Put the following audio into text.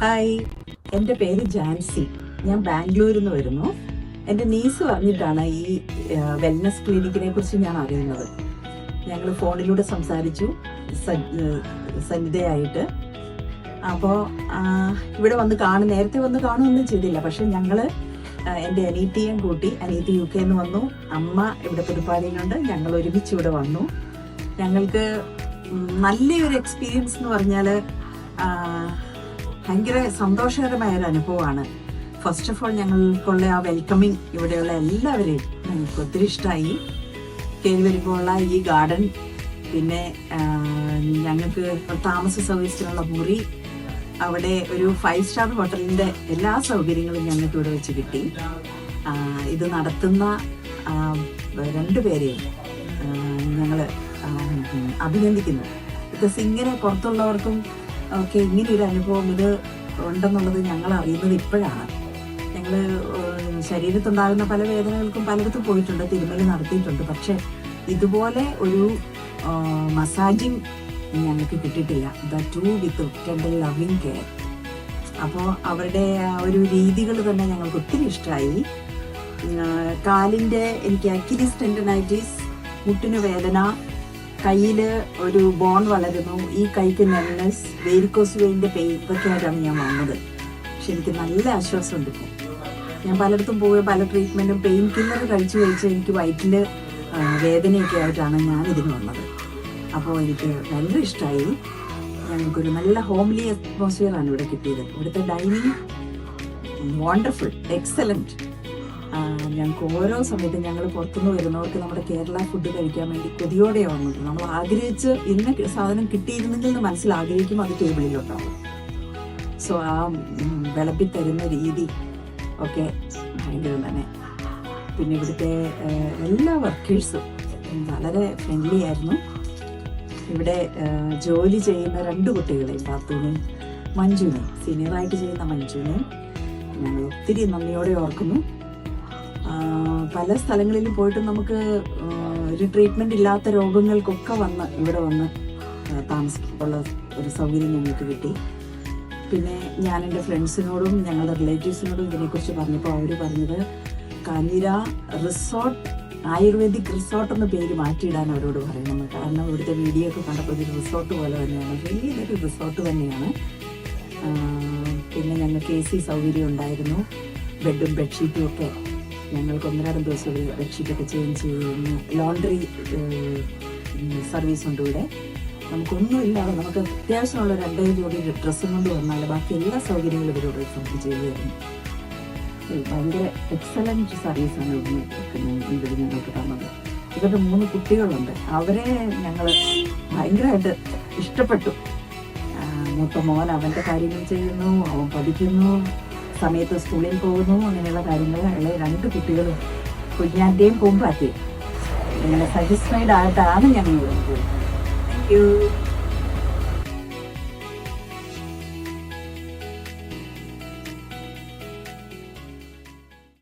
Hi, എൻ്റെ പേര് ജാൻസി. ഞാൻ ബാംഗ്ലൂരിൽ നിന്ന് വരുന്നു. എൻ്റെ നീസ് പറഞ്ഞിട്ടാണ് ഈ വെൽനസ് ക്ലിനിക്കിനെ കുറിച്ച് ഞാൻ അറിയുന്നത്. ഞങ്ങൾ ഫോണിലൂടെ സംസാരിച്ചു സന്നിധയായിട്ട്. അപ്പോൾ ഇവിടെ വന്ന് നേരത്തെ വന്ന് കാണുകയൊന്നും ചെയ്തില്ല. പക്ഷെ ഞങ്ങൾ എൻ്റെ അനീത്തിയും കൂട്ടി, അനീത്തി UK നിന്ന് വന്നു, അമ്മ ഇവിടെ പുതുപ്പാടിയിലുണ്ട്. ഞങ്ങൾ ഒരുമിച്ച് ഇവിടെ വന്നു. ഞങ്ങൾക്ക് നല്ലൊരു എക്സ്പീരിയൻസ് എന്ന് പറഞ്ഞാൽ ഭയങ്കര സന്തോഷകരമായ ഒരു അനുഭവമാണ്. ഫസ്റ്റ് ഓഫ് ഓൾ ഞങ്ങൾക്കുള്ള ആ വെൽക്കമിങ്, ഇവിടെയുള്ള എല്ലാവരെയും ഞങ്ങൾക്ക് ഒത്തിരി ഇഷ്ടമായി. കയറി വരുമ്പോഴുള്ള ഈ ഗാർഡൻ, പിന്നെ ഞങ്ങൾക്ക് താമസ സൗകര്യത്തിനുള്ള മുറി, അവിടെ ഒരു 5 സ്റ്റാർ ഹോട്ടലിൻ്റെ എല്ലാ സൗകര്യങ്ങളും ഞങ്ങൾക്ക് ഇവിടെ വെച്ച് കിട്ടി. ഇത് നടത്തുന്ന 2 പേരെയും ഞങ്ങൾ അഭിനന്ദിക്കുന്നു. ബിക്കോസ് ഇങ്ങനെ പുറത്തുള്ളവർക്കും ഒക്കെ ഇങ്ങനെയൊരു അനുഭവം ഇത് ഉണ്ടെന്നുള്ളത് ഞങ്ങൾ അറിയുന്നത് ഇപ്പോഴാണ്. ഞങ്ങൾ ശരീരത്തുണ്ടാകുന്ന പല വേദനകൾക്കും പലയിടത്തും പോയിട്ടുണ്ട്, തിരുമൽ നടത്തിയിട്ടുണ്ട്. പക്ഷെ ഇതുപോലെ ഒരു മസാജിങ് ഞങ്ങൾക്ക് കിട്ടിയിട്ടില്ല. That too with tender loving care. അപ്പോൾ അവരുടെ ഒരു രീതികൾ തന്നെ ഞങ്ങൾക്ക് ഒത്തിരി ഇഷ്ടമായി. കാലിൻ്റെ എനിക്ക് അക്കിലിസ് ടെൻഡനൈറ്റിസ്, മുട്ടിന് വേദന, കയ്യിൽ ഒരു ബോൺ വളരുന്നു, ഈ കൈക്ക് നെൽനെസ്, വേരിക്കോസ് വെയിൻ്റെ പെയിൻ, ഇതൊക്കെ ആയിട്ടാണ് ഞാൻ വന്നത്. പക്ഷെ എനിക്ക് നല്ല ആശ്വാസമുണ്ട് ഇപ്പോൾ. ഞാൻ പലയിടത്തും പോയി പല ട്രീറ്റ്മെൻറ്റും പെയിൻ കില്ലർ കഴിച്ച് എനിക്ക് വയറ്റിൽ വേദനയൊക്കെ ആയിട്ടാണ് ഞാൻ ഇതിന് വന്നത്. അപ്പോൾ എനിക്ക് ഭയങ്കര ഇഷ്ടമായി. ഞങ്ങൾക്കൊരു നല്ല ഹോംലി അറ്റ്മോസ്ഫിയറാണ് ഇവിടെ കിട്ടിയത്. ഇവിടുത്തെ ഡൈനിങ് വണ്ടർഫുൾ, എക്സലൻറ്റ്. ഞങ്ങൾക്ക് ഓരോ സമയത്തും ഞങ്ങൾ പുറത്തുനിന്ന് വരുന്നവർക്ക് നമ്മുടെ കേരള ഫുഡ് കഴിക്കാൻ വേണ്ടി കൊതിയോടെയാണ് വന്നത്. നമ്മൾ ആഗ്രഹിച്ച് ഇന്ന സാധനം കിട്ടിയിരുന്നെങ്കിൽ എന്ന് മനസ്സിലാഗ്രഹിക്കും, അത് ടേബിളിലുണ്ടാവും. സോ ആ വിളമ്പി തരുന്ന രീതി ഒക്കെ ഭയങ്കരം തന്നെ. പിന്നെ ഇവിടുത്തെ എല്ലാ വർക്കേഴ്സും വളരെ ഫ്രണ്ട്ലി ആയിരുന്നു. ഇവിടെ ജോലി ചെയ്യുന്ന 2 കുട്ടികളെയും, പാത്തുവിനെയും മഞ്ജുവിനെയും, സീനിയറായിട്ട് ചെയ്യുന്ന മഞ്ജുവിനെയും ഞങ്ങൾ ഒത്തിരി നന്ദിയോടെ ഓർക്കുന്നു. പല സ്ഥലങ്ങളിലും പോയിട്ട് നമുക്ക് ഒരു ട്രീറ്റ്മെൻറ്റ് ഇല്ലാത്ത രോഗങ്ങൾക്കൊക്കെ ഇവിടെ വന്ന് താമസിക്കാനുള്ള ഒരു സൗകര്യം ഞങ്ങൾക്ക് കിട്ടി. പിന്നെ ഞാൻ എൻ്റെ ഫ്രണ്ട്സിനോടും ഞങ്ങളുടെ റിലേറ്റീവ്സിനോടും ഇതിനെക്കുറിച്ച് പറഞ്ഞപ്പോൾ അവർ പറഞ്ഞത് കാഞ്ഞിര റിസോർട്ട്, ആയുർവേദിക് റിസോർട്ട് എന്ന പേര് മാറ്റിയിടാൻ അവരോട് പറയണമെന്ന്. കാരണം ഇവിടുത്തെ വീഡിയോ ഒക്കെ കണ്ടപ്പോൾ ഒരു റിസോർട്ട് പോലെ തന്നെയാണ്, വലിയൊരു റിസോർട്ട് തന്നെയാണ്. പിന്നെ ഞങ്ങൾക്ക് AC സൗകര്യം ഉണ്ടായിരുന്നു, ബെഡും ബെഡ്ഷീറ്റും ഒക്കെ. ഞങ്ങൾക്ക് 1-2 ദിവസം ബെഡ്ഷീറ്റൊക്കെ ചേഞ്ച് ചെയ്യുന്നു. ലോണ്ടറി സർവീസ് ഉണ്ട് ഇവിടെ. നമുക്കൊന്നുമില്ലാതെ നമുക്ക് അത്യാവശ്യമുള്ള 2 ജോഡി ഡ്രസ്സും കൊണ്ട് വന്നാൽ ബാക്കി എല്ലാ സൗകര്യങ്ങളും ഇവരോട് നമുക്ക് ചെയ്തു തരുന്നു. ഭയങ്കര എക്സലൻറ്റ് സർവീസാണ് ഇവിടെ ഞങ്ങൾക്ക് തന്നത്. ഇവരുടെ 3 കുട്ടികളുണ്ട്. അവരെ ഞങ്ങൾ ഭയങ്കരമായിട്ട് ഇഷ്ടപ്പെട്ടു. മൂത്ത മോൻ അവൻ്റെ കാര്യങ്ങൾ ചെയ്യുന്നു, അവൻ പഠിക്കുന്നു, സമയത്ത് സ്കൂളിൽ പോകുന്നു, അങ്ങനെയുള്ള കാര്യങ്ങൾ. ഉള്ള 2 കുട്ടികളും കുഞ്ഞാൻ്റെയും പൂമ്പാറ്റയും അങ്ങനെ സാറ്റിസ്ഫൈഡ് ആയിട്ടാണ് ഞങ്ങൾ പോകുന്നത്. Thank you.